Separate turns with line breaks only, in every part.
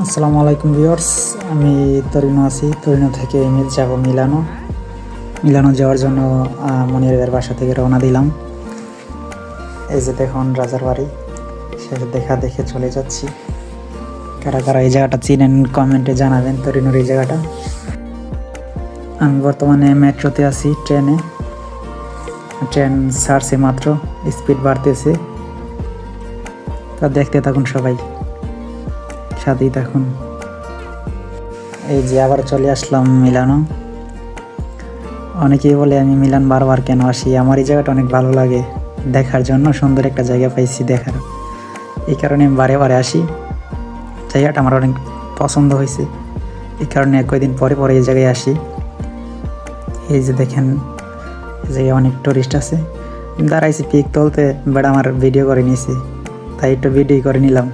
আসসালামু আলাইকুম ভিউয়ার্স, আমি তরিনো আছি। তরিনো থেকে যাব মিলানো। মিলানো যাওয়ার জন্য মনিরের বাসা থেকে রওনা দিলাম। এই যে দেখুন রাজার বাড়ি, শেষ দেখা দেখে চলে যাচ্ছি। কারা কারা এই জায়গাটা চিনেন কমেন্টে জানাবেন। তরিনোর এই জায়গাটা, আমি বর্তমানে মেট্রোতে আছি, ট্রেন ছাড়ছে মাত্র, স্পিড বাড়তেছে। তা দেখতে থাকুন, সবাই সাথেই থাকুন। এই যে আবার চলে আসলাম মিলানো। অনেকেই বলে আমি মিলান বারবার কেন আসি, আমার এই জায়গাটা অনেক ভালো লাগে দেখার জন্য, সুন্দর একটা জায়গা পাইছি দেখার, এই কারণে আমি বারে বারে আসি। জায়গাটা আমার অনেক পছন্দ হয়েছে, এই কারণে কয়েকদিন পরে পরে এই জায়গায় আসি। এই যে দেখেন, এই জায়গায় অনেক টুরিস্ট আছে। দাঁড়াইছি পিক তুলতে, বেড়া আমার ভিডিও করে নিয়েছি, তাই একটু ভিডিও করে নিলাম।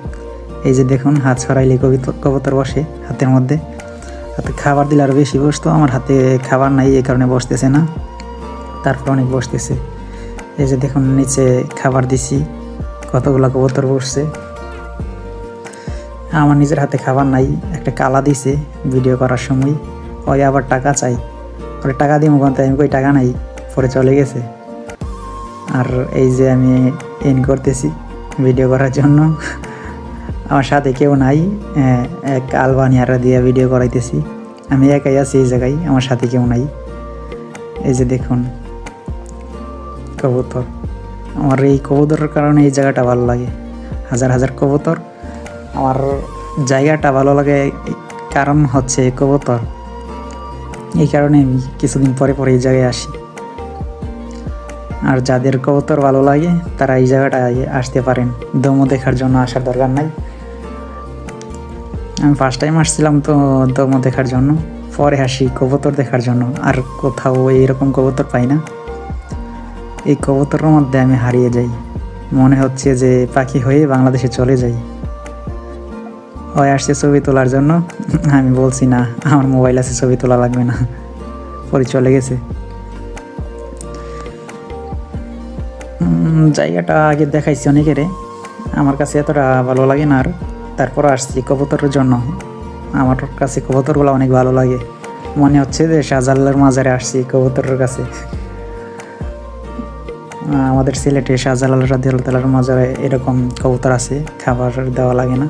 এই যে দেখুন, হাত ছড়াইলে কবুতর বসে হাতের মধ্যে। হাতে খাবার দিলে আরও বেশি বসতো, আমার হাতে খাবার নাই, এই কারণে বসতেছে না, তারপর অনেক বসতেছে। এই যে দেখুন, নিচে খাবার দিছি, কতগুলো কবুতর বসছে। আমার নিজের হাতে খাবার নাই, একটা কালা দিছে ভিডিও করার সময়। ওই আবার টাকা চাই, ওরে টাকা দিব বলতে, আমি কই টাকা নাই, পরে চলে গেছে। আর এই যে আমি ইন করতেছি ভিডিও করার জন্য, আমার সাথে কেউ নাই, এক আলবানিয়ারা দিয়ে ভিডিও করাইতেছি। আমি একাই আছি এই জায়গায়, আমার সাথে কেউ নাই। এই যে দেখুন কবুতর, আমার এই কবুতরের কারণে এই জায়গাটা ভালো লাগে। হাজার হাজার কবুতর, আমার জায়গাটা ভালো লাগে কারণ হচ্ছে কবুতর, এই কারণে আমি কিছুদিন পরে পরে এই জায়গায় আসি। আর যাদের কবুতর ভালো লাগে তারা এই জায়গাটায় আসতে পারেন, দমও দেখার জন্য আসার দরকার নাই। আমি ফার্স্ট টাইম আসছিলাম তো দমও দেখার জন্য, পরে আসি কবুতর দেখার জন্য। আর কোথাও এইরকম কবুতর পাই না, এই কবুতরের মধ্যে আমি হারিয়ে যাই, মনে হচ্ছে যে পাখি হয়ে বাংলাদেশে চলে যাই। ওই আসছে ছবি তোলার জন্য, আমি বলছি না আমার মোবাইল আছে, ছবি তোলা লাগবে না, পরে চলে গেছে। জায়গাটা আগে দেখাইছি অনেকেরে, আমার কাছে এতটা ভালো লাগে না। আর তারপর আসছি কবুতরের জন্য, আমার কাছে কবুতরগুলো অনেক ভালো লাগে, মনে হচ্ছে যে শাহজালালের মাজারে আসছি কবুতরের কাছে। আমাদের সিলেটে শাহজালাল রাদিয়াল্লাহু তাআলার মাজারে এরকম কবুতর আছে, খাবার দেওয়া লাগে না,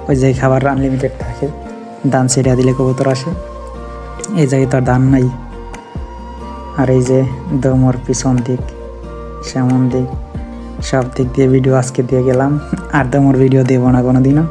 ওই যে খাবার আনলিমিটেড থাকে, দান ছেড়ে দিলে কবুতর আসে। এই জায়গায় তো আর দান নাই। আর এই যে দমর পিছন দিক, সামন দিক, সব দিক দিয়ে ভিডিও আজকে দিয়ে গেলাম, আর দমর ভিডিও দেবো না কোনো দিনও।